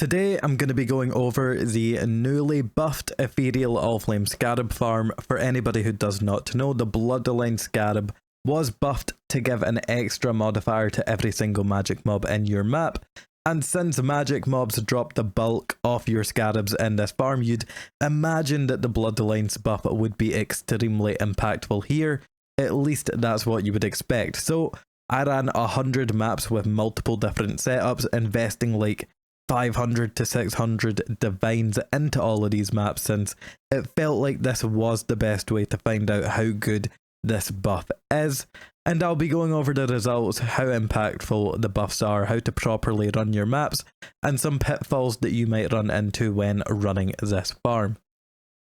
Today I'm going to be going over the newly buffed Ethereal Allflame Scarab farm. For anybody who does not know, the Bloodlines Scarab was buffed to give an extra modifier to every single magic mob in your map. And since magic mobs drop the bulk of your scarabs in this farm, you'd imagine that the Bloodlines buff would be extremely impactful here. At least that's what you would expect. So I ran 100 maps with multiple different setups, investing like 500 to 600 divines into all of these maps, since it felt like this was the best way to find out how good this buff is. And I'll be going over the results, how impactful the buffs are, how to properly run your maps, and some pitfalls that you might run into when running this farm.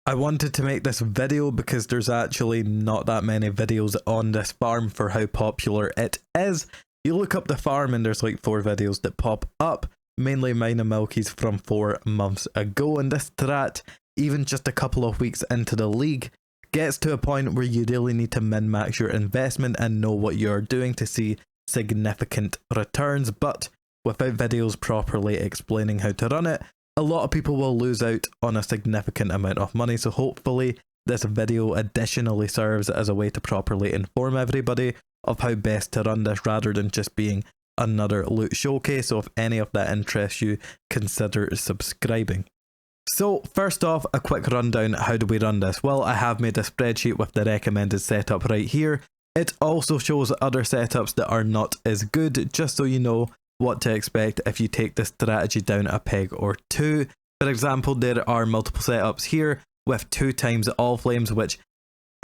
I wanted to make this video because there's actually not that many videos on this farm for how popular it is. You look up the farm and there's like 4 videos that pop up, mainly mine and Milky's from 4 months ago, and this strat, even just a couple of weeks into the league, gets to a point where you really need to min-max your investment and know what you're doing to see significant returns. But without videos properly explaining how to run it, a lot of people will lose out on a significant amount of money. So hopefully this video additionally serves as a way to properly inform everybody of how best to run this, rather than just being another loot showcase. So if any of that interests you, consider subscribing. So first off, a quick rundown. How do we run this? Well, I have made a spreadsheet with the recommended setup right here. It also shows other setups that are not as good, just so you know what to expect if you take this strategy down a peg or two. For example, there are multiple setups here with 2 times Allflames, which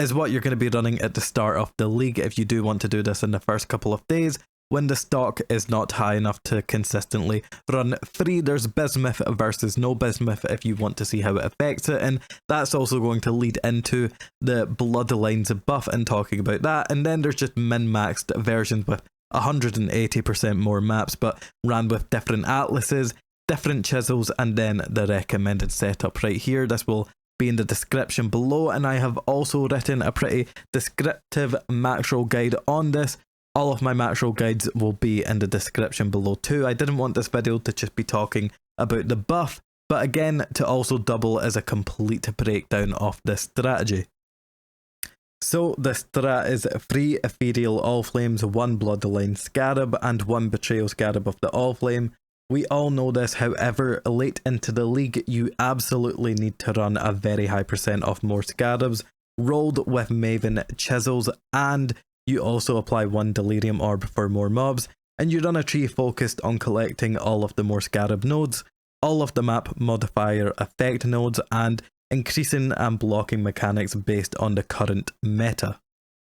is what you're going to be running at the start of the league if you do want to do this in the first couple of days, when the stock is not high enough to consistently run 3. There's Bismuth versus no Bismuth if you want to see how it affects it, and that's also going to lead into the Bloodlines buff and talking about that. And then there's just min-maxed versions with 180% more maps, but ran with different atlases, different chisels, and then the recommended setup right here. This will be in the description below, and I have also written a pretty descriptive Maxroll guide on this. All of my Maxroll guides will be in the description below too. I didn't want this video to just be talking about the buff, but again to also double as a complete breakdown of this strategy. So the strat is 3 Ethereal Allflames, 1 Bloodlines Scarab, and 1 Betrayal Scarab of the Allflame. We all know this, however, late into the league you absolutely need to run a very high percent of more scarabs, rolled with Maven chisels, and you also apply 1 Delirium Orb for more mobs, and you run a tree focused on collecting all of the more scarab nodes, all of the map modifier effect nodes, and increasing and blocking mechanics based on the current meta.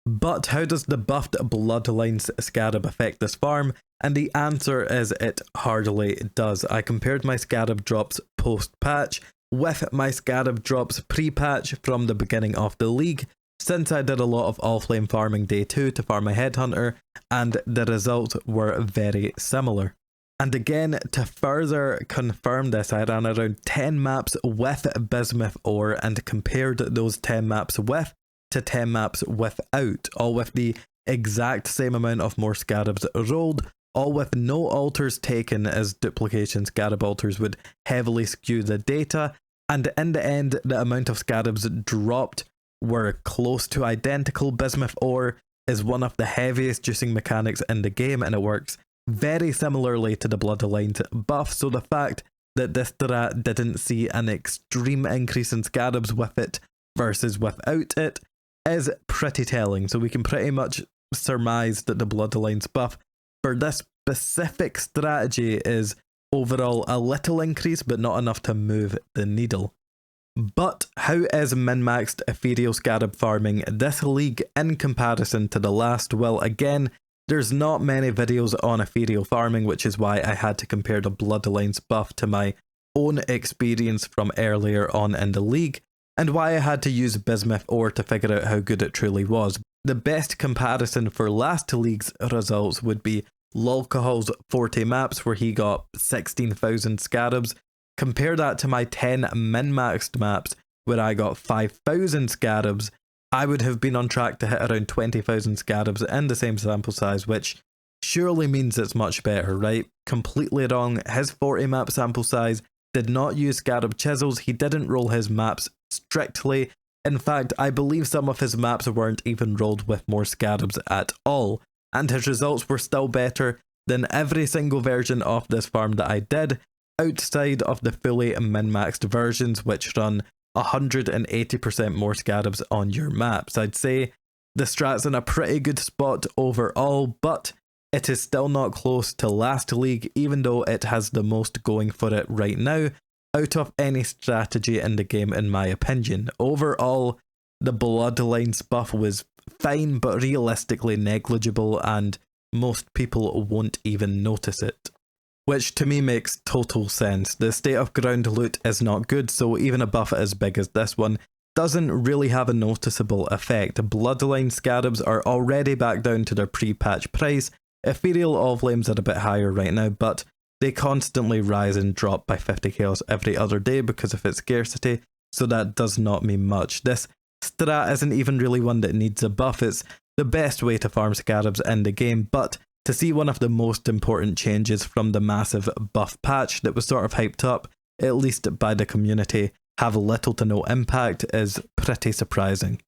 But how does the buffed Bloodlines Scarab affect this farm? And the answer is it hardly does. I compared my scarab drops post-patch with my scarab drops pre-patch from the beginning of the league, since I did a lot of Allflame farming day 2 to farm my headhunter, and the results were very similar. And again, to further confirm this, I ran around 10 maps with Bismuth ore and compared those 10 maps with to 10 maps without, all with the exact same amount of more scarabs rolled, all with no altars taken, as duplication scarab altars would heavily skew the data, and in the end the amount of scarabs dropped were close to identical. Bismuth ore is one of the heaviest juicing mechanics in the game, and it works very similarly to the Bloodlines buff, so the fact that this strat didn't see an extreme increase in scarabs with it versus without it is pretty telling. So we can pretty much surmise that the Bloodlines buff for this specific strategy is overall a little increase, but not enough to move the needle. But how is min-maxed Ethereal Scarab farming this league in comparison to the last? Well, again, there's not many videos on Ethereal farming, which is why I had to compare the Bloodlines buff to my own experience from earlier on in the league, and why I had to use Bismuth ore to figure out how good it truly was. The best comparison for last league's results would be Lolcahol's 40 maps, where he got 16,000 scarabs. Compare that to my 10 min-maxed maps, where I got 5,000 scarabs. I would have been on track to hit around 20,000 scarabs in the same sample size, which surely means it's much better, right? Completely wrong. His 40 map sample size did not use Scarab chisels, he didn't roll his maps strictly. In fact, I believe some of his maps weren't even rolled with more Scarabs at all, and his results were still better than every single version of this farm that I did, outside of the fully min-maxed versions which run 180% more Scarabs on your maps. I'd say the strat's in a pretty good spot overall, but it is still not close to last league, even though it has the most going for it right now out of any strategy in the game in my opinion. Overall, the Bloodlines buff was fine but realistically negligible, and most people won't even notice it. Which to me makes total sense. The state of ground loot is not good, so even a buff as big as this one doesn't really have a noticeable effect. Bloodline Scarabs are already back down to their pre-patch price. Ethereal Allflames are a bit higher right now, but they constantly rise and drop by 50 chaos every other day because of its scarcity, so that does not mean much. This strat isn't even really one that needs a buff. It's the best way to farm Scarabs in the game, but to see one of the most important changes from the massive buff patch that was sort of hyped up, at least by the community, have little to no impact is pretty surprising.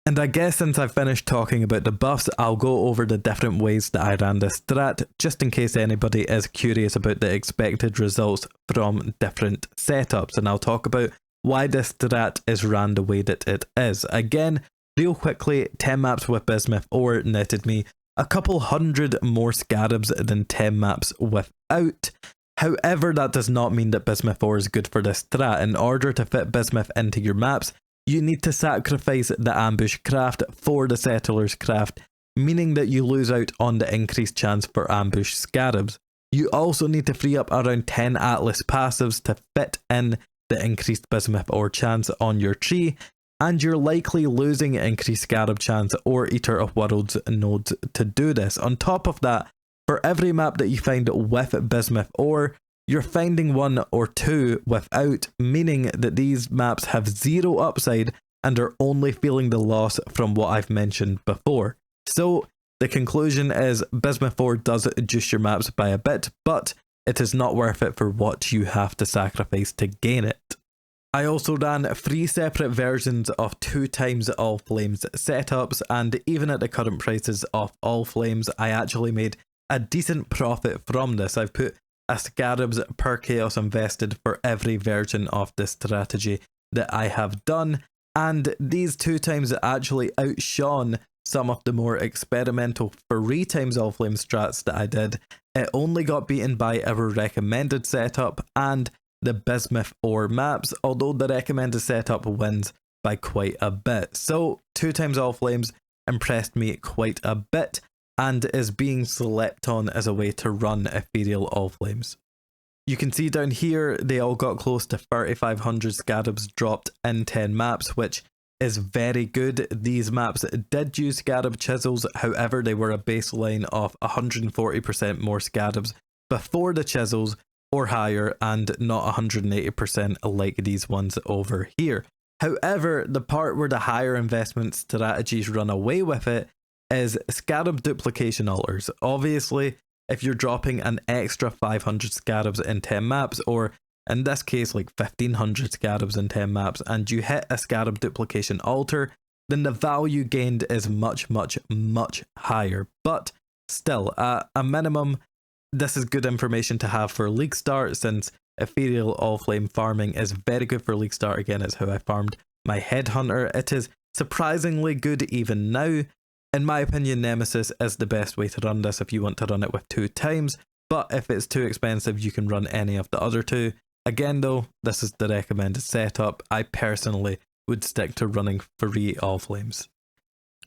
And I guess since I've finished talking about the buffs, I'll go over the different ways that I ran this strat, just in case anybody is curious about the expected results from different setups, and I'll talk about why this strat is ran the way that it is. Again, real quickly, 10 maps with Bismuth or netted me a couple hundred more Scarabs than 10 maps without. However, that does not mean that Bismuth 4 is good for this strat. In order to fit Bismuth into your maps, you need to sacrifice the ambush craft for the settler's craft, meaning that you lose out on the increased chance for ambush Scarabs. You also need to free up around 10 Atlas passives to fit in the increased Bismuth or chance on your tree, and you're likely losing increased Scarab chance or Eater of Worlds nodes to do this. On top of that, for every map that you find with Bismuth ore, you're finding one or two without, meaning that these maps have zero upside and are only feeling the loss from what I've mentioned before. So the conclusion is Bismuth 4 does juice your maps by a bit, but it is not worth it for what you have to sacrifice to gain it. I also ran 3 separate versions of 2 times Allflames setups, and even at the current prices of Allflames, I actually made a decent profit from this. I've put a Scarabs per chaos invested for every version of this strategy that I have done, and these 2 times actually outshone some of the more experimental 3 times Allflame strats that I did. It only got beaten by our recommended setup and the Bismuth ore maps, although the recommended setup wins by quite a bit. So 2 times Allflames impressed me quite a bit, and is being slept on as a way to run Ethereal Allflames. You can see down here they all got close to 3,500 Scarabs dropped in 10 maps, which is very good. These maps did use Scarab chisels, however they were a baseline of 140% more Scarabs before the chisels or higher, and not 180% like these ones over here. However, the part where the higher investment strategies run away with it is Scarab duplication altars. Obviously, if you're dropping an extra 500 Scarabs in 10 maps, or in this case like 1500 Scarabs in 10 maps, and you hit a Scarab duplication altar, then the value gained is much higher. But still, at a minimum, this is good information to have for League Start, since Ethereal Allflame farming is very good for League Start. Again, it's how I farmed my Headhunter. It is surprisingly good even now. In my opinion, Nemesis is the best way to run this if you want to run it with 2 times, but if it's too expensive, you can run any of the other 2. Again though, this is the recommended setup. I personally would stick to running 3 Allflames.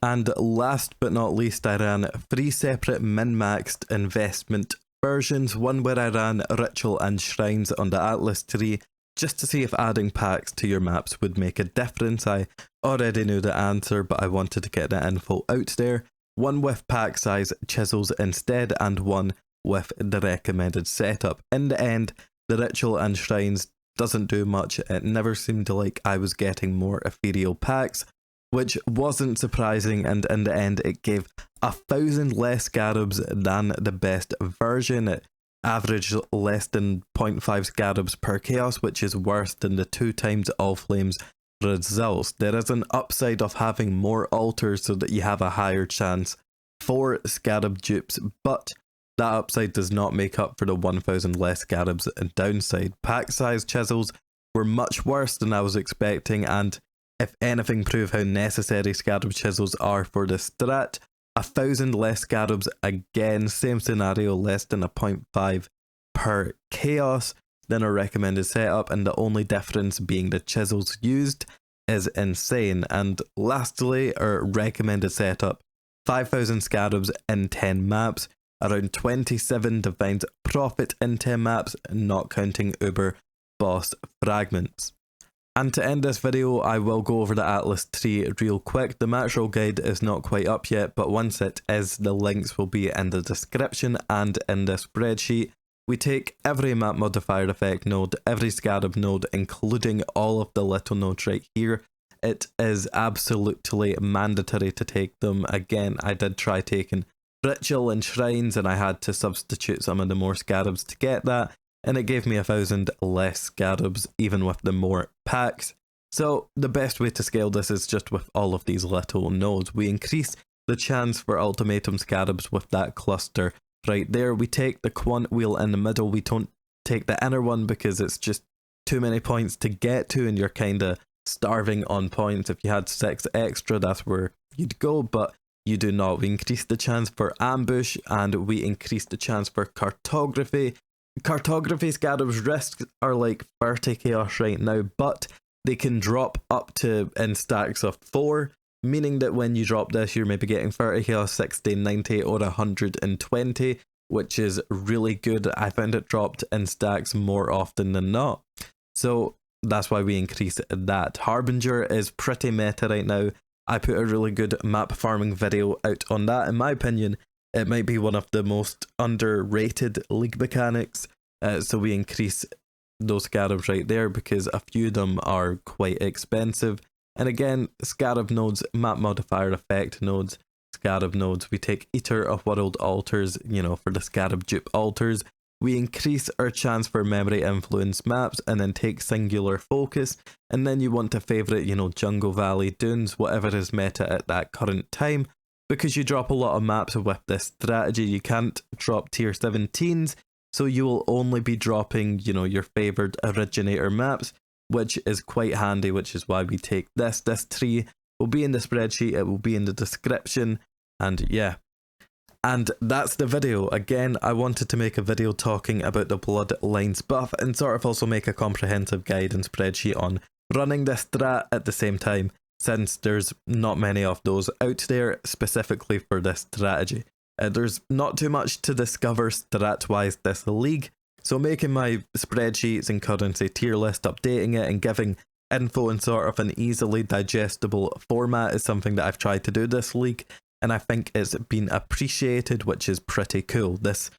And last but not least, I ran 3 separate min-maxed investment versions, one where I ran Ritual and Shrines on the Atlas tree, just to see if adding packs to your maps would make a difference. I already knew the answer, but I wanted to get the info out there. One with pack size chisels instead, and one with the recommended setup. In the end, the Ritual and Shrines doesn't do much. It never seemed like I was getting more ethereal packs, which wasn't surprising, and in the end it gave 1,000 less Scarabs than the best version. It average less than 0.5 scarabs per chaos, which is worse than the 2 times Allflames results. There is an upside of having more altars so that you have a higher chance for scarab dupes, but that upside does not make up for the 1000 less scarabs and downside. Pack size chisels were much worse than I was expecting, and if anything prove how necessary scarab chisels are for the strat. 1000 less scarabs, again, same scenario, less than a 0.5 per chaos than a recommended setup, and the only difference being the chisels used is insane. And lastly, our recommended setup, 5000 scarabs in 10 maps, around 27 divines profit in 10 maps, not counting Uber boss fragments. And to end this video, I will go over the Atlas tree real quick. The Maxroll guide is not quite up yet, but once it is, the links will be in the description and in the spreadsheet. We take every map modifier effect node, every scarab node, including all of the little nodes right here. It is absolutely mandatory to take them. Again, I did try taking ritual and shrines, and I had to substitute some of the more scarabs to get that, and it gave me 1000 less scarabs even with the more packs. So the best way to scale this is just with all of these little nodes. We increase the chance for ultimatum scarabs with that cluster right there. We take the quant wheel in the middle. We don't take the inner one because it's just too many points to get to, and you're kind of starving on points. If you had 6 extra, that's where you'd go, but you do not. We increase the chance for ambush, and we increase the chance for cartography. Cartography scarabs risks are like 30 chaos right now, but they can drop up to in stacks of 4, meaning that when you drop this, you're maybe getting 30 chaos, 60, 90, or 120, which is really good. I found it dropped in stacks more often than not, so that's why we increase that. Harbinger is pretty meta right now. I put a really good map farming video out on that. In my opinion, it might be one of the most underrated league mechanics, so we increase those scarabs right there because a few of them are quite expensive. And again, scarab nodes, map modifier effect nodes, scarab nodes. We take Eater of World altars, for the scarab dupe altars. We increase our chance for memory influence maps, and then take singular focus. And then you want to favourite, Jungle Valley, Dunes, whatever is meta at that current time. Because you drop a lot of maps with this strategy, you can't drop tier 17s, so you will only be dropping, your favoured originator maps, which is quite handy, which is why we take this. This tree will be in the spreadsheet, it will be in the description, and yeah. And that's the video. Again, I wanted to make a video talking about the Bloodlines buff, and sort of also make a comprehensive guide and spreadsheet on running this strat at the same time, since there's not many of those out there specifically for this strategy. There's not too much to discover strat-wise this league, so making my spreadsheets and currency tier list, updating it and giving info in sort of an easily digestible format is something that I've tried to do this league, and I think it's been appreciated, which is pretty cool. This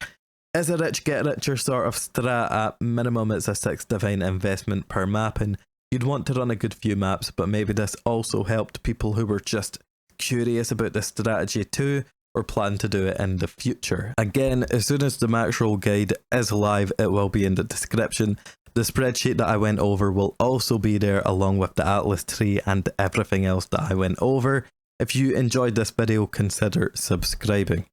is a rich get richer sort of strat. At minimum it's a 6 divine investment per map, and you'd want to run a good few maps, but maybe this also helped people who were just curious about this strategy too, or plan to do it in the future. Again, as soon as the Maxroll guide is live, it will be in the description. The spreadsheet that I went over will also be there, along with the Atlas tree and everything else that I went over. If you enjoyed this video, consider subscribing.